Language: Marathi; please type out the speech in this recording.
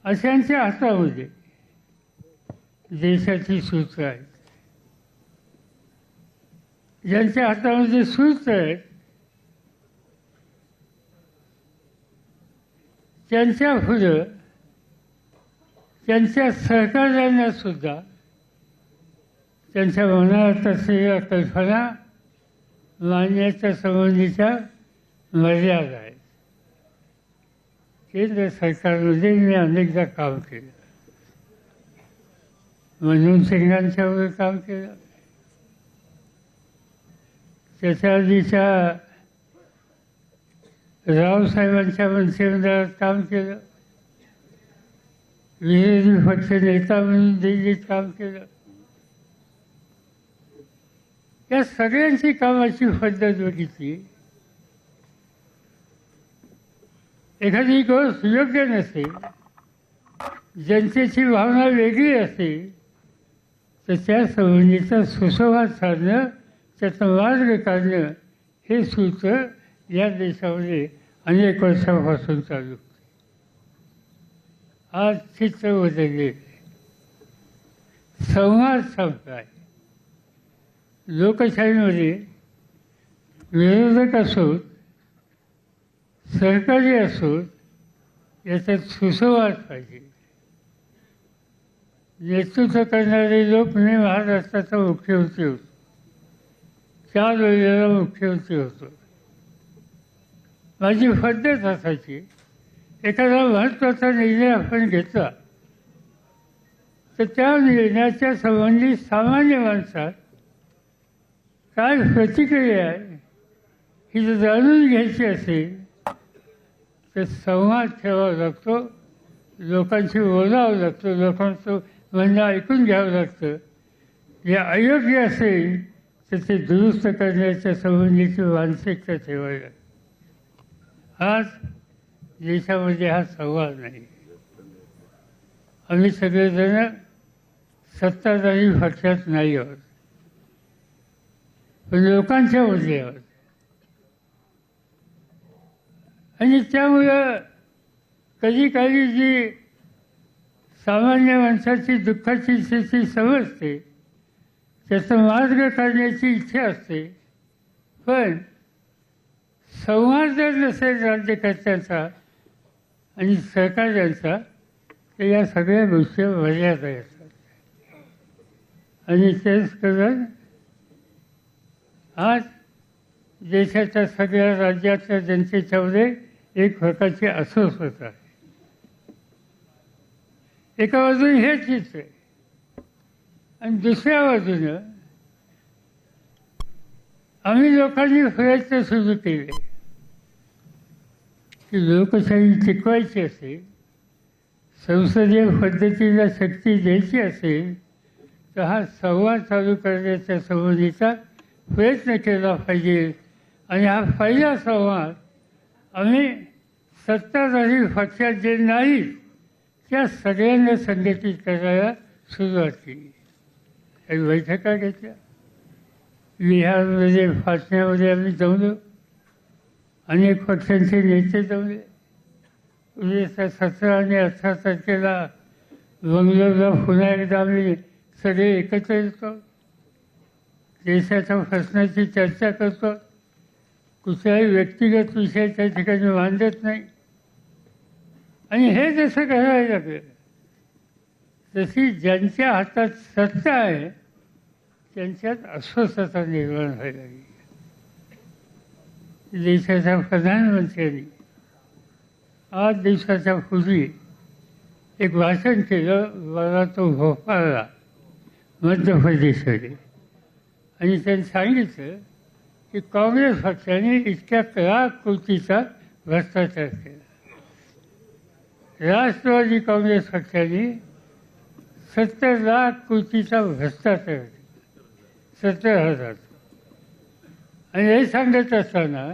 अशांच्या हातामध्ये देशाची सूत्र आहेत. ज्यांच्या हातामध्ये सूत्र आहेत त्यांच्या पुढं त्यांच्या सहकार्यांना सुद्धा त्यांच्या मनात असलेल्या कल्पना मांडण्याच्या संबंधीच्या मर्यादा आहेत. केंद्र सरकारमध्ये मी अनेकदा काम केलं. मनमोहन सिंगांच्यावर काम केलं. त्याच्या आधीच्या रावसाहेबांच्या मंत्रिमंडळात काम केलं. विरोधी पक्ष नेता म्हणून दिल्लीत काम केलं. या सगळ्यांची कामाची पद्धत बघितली. एखादी गोष्ट योग्य नसेल, जनतेची भावना वेगळी असेल तर त्या संबंधीचा सुसंवाद साधणं, त्याचा मार्ग काढणं हे सूत्र या देशामध्ये अनेक वर्षापासून चालू होते. आज चित्र बदलले. संवाद संपलाय. लोकशाहीमध्ये विरोधक असोत, सहकारी असोत, याच्यात सुसंवाद पाहिजे. नेतृत्व करणारे लोक मी महाराष्ट्राचा मुख्यमंत्री होतो. 4 वेळेला मुख्यमंत्री होतो. माझी पद्धत असायची, एखादा महत्त्वाचा निर्णय आपण घेतला तर त्या निर्णयाच्या संबंधी सामान्य माणसात काय प्रतिक्रिया आहे ही जर जाणून घ्यायची असेल तर संवाद ठेवावा लागतो. लोकांशी बोलावं लागतं. लोकांचं म्हणणं ऐकून घ्यावं लागतं. जे अयोग्य असेल तर ते दुरुस्त करण्याच्या संबंधीची मानसिकता ठेवावी लागते. आज देशामध्ये हा संवाद नाही. आम्ही सगळेजण सत्ताधारी पक्षात नाही आहोत, पण लोकांच्या मध्ये आहोत. आणि त्यामुळं कधी काही जी सामान्य माणसाची दुःखाची स्थिती समजते, त्याचा मार्ग काढण्याची इच्छा असते. पण संवाद जर नसेल राज्यकर्त्यांचा आणि सहकार्यांचा तर या सगळ्या गोष्टी मर्यादा असतात. आणि तेच करून आज देशाच्या सगळ्या राज्याच्या जनतेच्यामध्ये एक प्रकारची अस्वस्थता आहे. एका बाजूने हे चित्र आहे आणि दुसऱ्या बाजूनं आम्ही लोकांनी प्रयत्न सुरू केले की लोकशाही टिकवायची असेल, संसदीय पद्धतीला शक्ती द्यायची असेल तर हा संवाद चालू करण्याच्या संबंधीचा प्रयत्न केला पाहिजे. आणि हा पहिला संवाद आम्ही सत्ताधारी पक्षात जे नाहीत त्या सगळ्यांना संघटित करायला सुरुवात केली. काही बैठका घेतल्या. बिहारमध्ये पाटण्यामध्ये आम्ही जमलो. अनेक पक्षांचे नेते जमले. उद्याच्या 17 आणि 18 तारखेला बंगलोरला पुन्हा एकदा आम्ही सगळे एकत्र येतो. देशाच्या प्रश्नाची चर्चा करतो. कुठल्याही व्यक्तिगत विषय त्या ठिकाणी मांडत नाही. आणि हे जसं करायला लागलं तशी ज्यांच्या हातात सत्ता आहे त्यांच्यात अस्वस्थता निर्माण व्हायला लागली. देशाच्या प्रधानमंत्र्यांनी 8 दिवसाच्या पूर्वी एक भाषण केलं. मला तो भोपाळला मध्य प्रदेशमध्ये. आणि त्यांनी सांगितलं की काँग्रेस पक्षाने इतक्या कलाकृतीचा भ्रष्टाचार केला. राष्ट्रवादी काँग्रेस पक्षाने 70 लाख कोटीचा भ्रष्टाचार, 70,000. आणि हे सांगत असताना